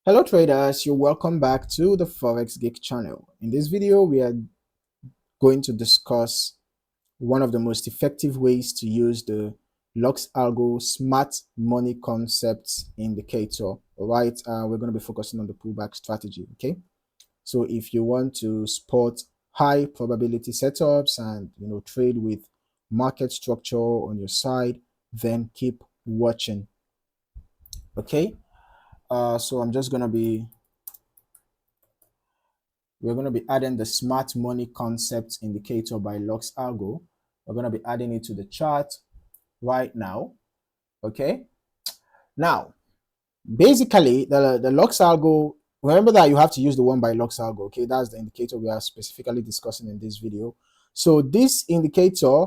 Hello traders, you're welcome back to the Forex Geek channel. In this video, we are going to discuss one of the most effective ways to use the Lux Algo Smart Money Concepts Indicator. All right, we're going to be focusing on the pullback strategy. Okay, so if you want to spot high probability setups and trade with market structure on your side, then keep watching. Okay, so we're going to be adding the smart money concept indicator by Lux Algo. We're going to be adding it to the chart right now. Okay. Now, basically, the Lux Algo, remember that you have to use the one by Lux Algo. Okay. That's the indicator we are specifically discussing in this video. So this indicator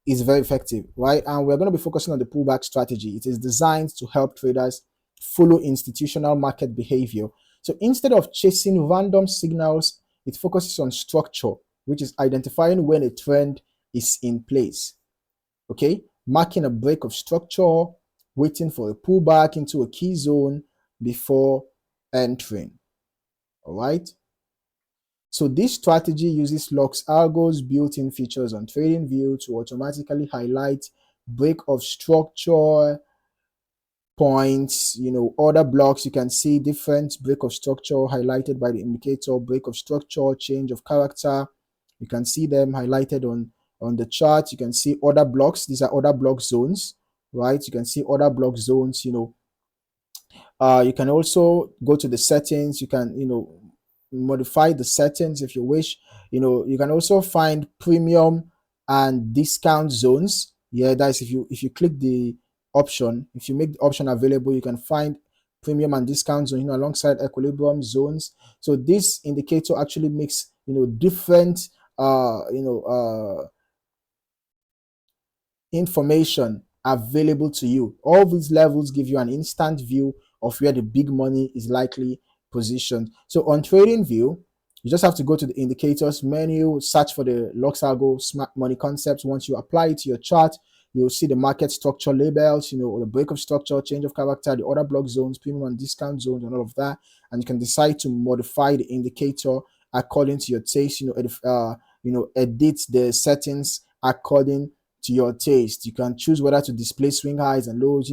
is very effective, right? And we're going to be focusing on the pullback strategy. It is designed to help traders follow institutional market behavior. So instead of chasing random signals, it focuses on structure, which is identifying when a trend is in place. Okay, marking a break of structure, waiting for a pullback into a key zone before entering. All right. So this strategy uses Lux Algo's built-in features on TradingView to automatically highlight break of structure points, order blocks. You can see different break of structure highlighted by the indicator, break of structure, change of character. You can see them highlighted on the chart. You can see order blocks. These are order block zones, right? You can see order block zones. You can also go to the settings. You can modify the settings if you wish. You can also find premium and discount zones. Yeah, that's if you click the option, if you make the option available, you can find premium and discount zone alongside equilibrium zones. So this indicator actually makes different information available to you. All these levels give you an instant view of where the big money is likely positioned. So on TradingView, you just have to go to the indicators menu, search for the Lux Algo Smart Money Concepts. Once you apply it to your chart, you'll see the market structure labels, the break of structure, change of character, the order block zones, premium and discount zones, and all of that. And you can decide to modify the indicator according to your taste. Edit the settings according to your taste. You can choose whether to display swing highs and lows.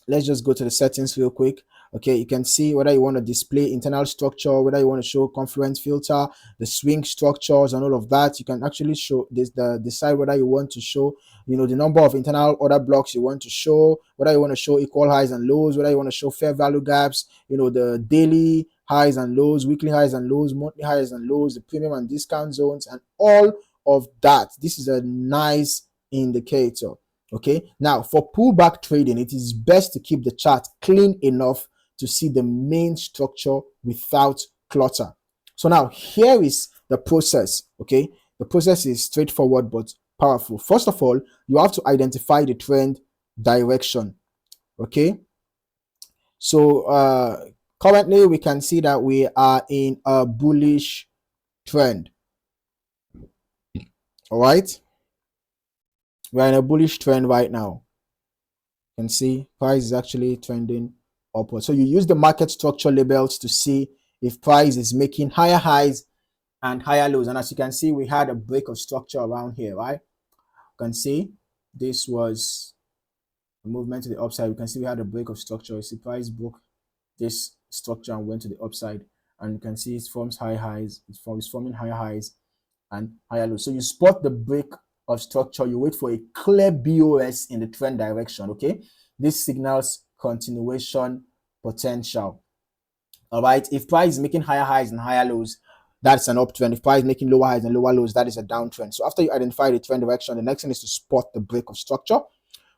Let's just go to the settings real quick. Okay, you can see whether you want to display internal structure, whether you want to show confluence filter, the swing structures, and all of that. You can actually show this, decide whether you want to show the number of internal order blocks you want to show, whether you want to show equal highs and lows, whether you want to show fair value gaps, the daily highs and lows, weekly highs and lows, monthly highs and lows, the premium and discount zones, and all of that. This is a nice indicator. Okay, now for pullback trading, it is best to keep the chart clean enough to see the main structure without clutter. So now here is the process. Okay, the process is straightforward but powerful. First of all, you have to identify the trend direction. Okay, so currently we can see that we are in a bullish trend. All right, we're in a bullish trend right now. You can see price is actually trending upward. So you use the market structure labels to see if price is making higher highs and higher lows. And as you can see, we had a break of structure around here, right? You can see this was a movement to the upside. You can see we had a break of structure. You see price broke this structure and went to the upside. And you can see it forms high highs. It's forming higher highs and higher lows. So you spot the break of structure. You wait for a clear BOS in the trend direction. Okay, this signals continuation potential. All right, if price is making higher highs and higher lows, that's an uptrend. If price is making lower highs and lower lows, that is a downtrend. So after you identify the trend direction, the next thing is to spot the break of structure.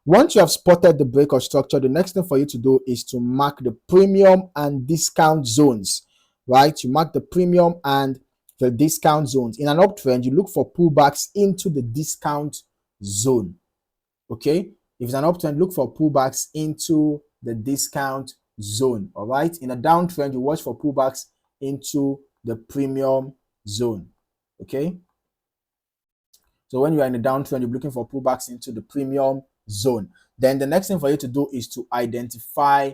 Once you have spotted the break of structure, the next thing for you to do is to mark the premium and discount zones, right? You mark the premium and the discount zones. In an uptrend, you look for pullbacks into the discount zone. Okay, if it's an uptrend, look for pullbacks into the discount zone. All right, in a downtrend, you watch for pullbacks into the premium zone. Okay, so when you are in a downtrend, you're looking for pullbacks into the premium zone. Then the next thing for you to do is to identify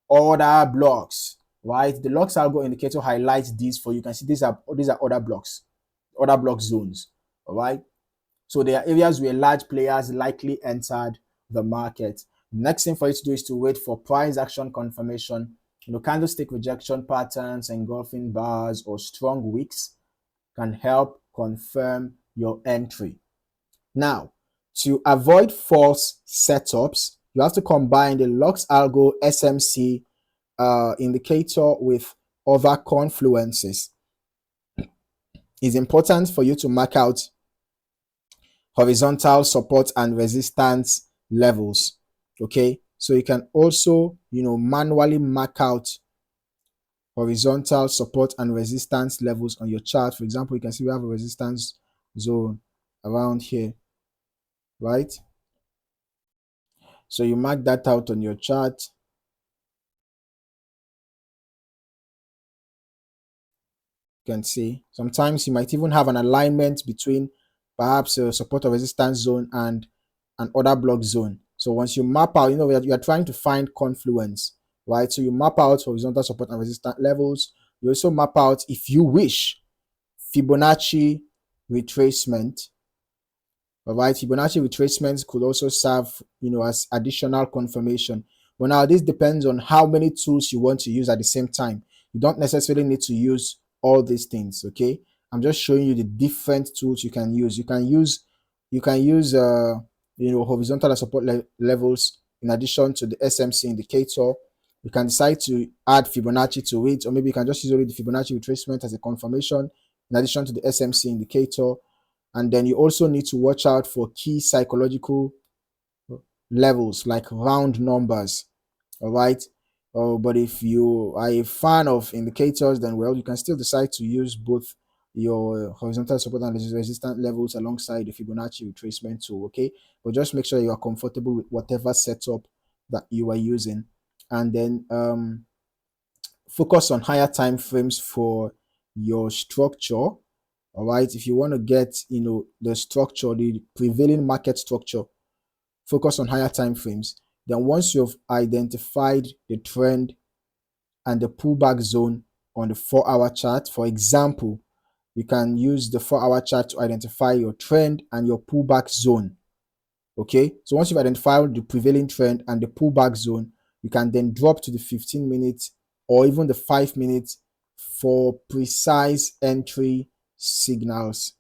order blocks, right? The Lux Algo indicator highlights these for you. You can see these are order blocks, order block zones, all right? So there are areas where large players likely entered the market. Next thing for you to do is to wait for price action confirmation. Candlestick rejection patterns, engulfing bars, or strong wicks can help confirm your entry. Now, to avoid false setups, you have to combine the Lux Algo SMC indicator with other confluences. It's important for you to mark out horizontal support and resistance levels. Okay, so you can also manually mark out horizontal support and resistance levels on your chart. For example, you can see we have a resistance zone around here, right? So you mark that out on your chart. You can see sometimes you might even have an alignment between perhaps a support or resistance zone and an order block zone. So once you map out, you are trying to find confluence, right? So you map out horizontal support and resistance levels. You also map out, if you wish, Fibonacci retracement. All right, Fibonacci retracements could also serve, as additional confirmation. But now this depends on how many tools you want to use at the same time. You don't necessarily need to use all these things. Okay, I'm just showing you the different tools you can use. Horizontal and support levels in addition to the SMC indicator. You can decide to add Fibonacci to it, or maybe you can just use only the Fibonacci retracement as a confirmation in addition to the SMC indicator. And then you also need to watch out for key psychological levels like round numbers. All right. But if you are a fan of indicators, then well, you can still decide to use both your horizontal support and resistance levels alongside the Fibonacci retracement tool. Okay, but just make sure you are comfortable with whatever setup that you are using, and then focus on higher time frames for your structure. All right, if you want to get the structure, the prevailing market structure, focus on higher time frames. Then once you've identified the trend and the pullback zone on the 4-hour chart, for example, you can use the 4-hour chart to identify your trend and your pullback zone. Okay, so once you've identified the prevailing trend and the pullback zone, you can then drop to the 15 minutes or even the 5 minutes for precise entry signals.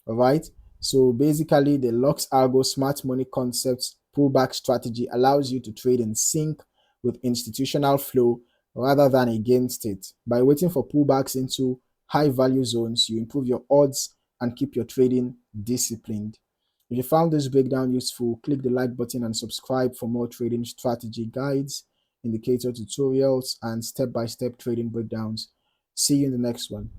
All right, so basically the Lux Algo smart money concepts pullback strategy allows you to trade in sync with institutional flow rather than against it. By waiting for pullbacks into high value zones, you improve your odds and keep your trading disciplined. If you found this breakdown useful, click the like button and subscribe for more trading strategy guides, indicator tutorials, and step-by-step trading breakdowns. See you in the next one.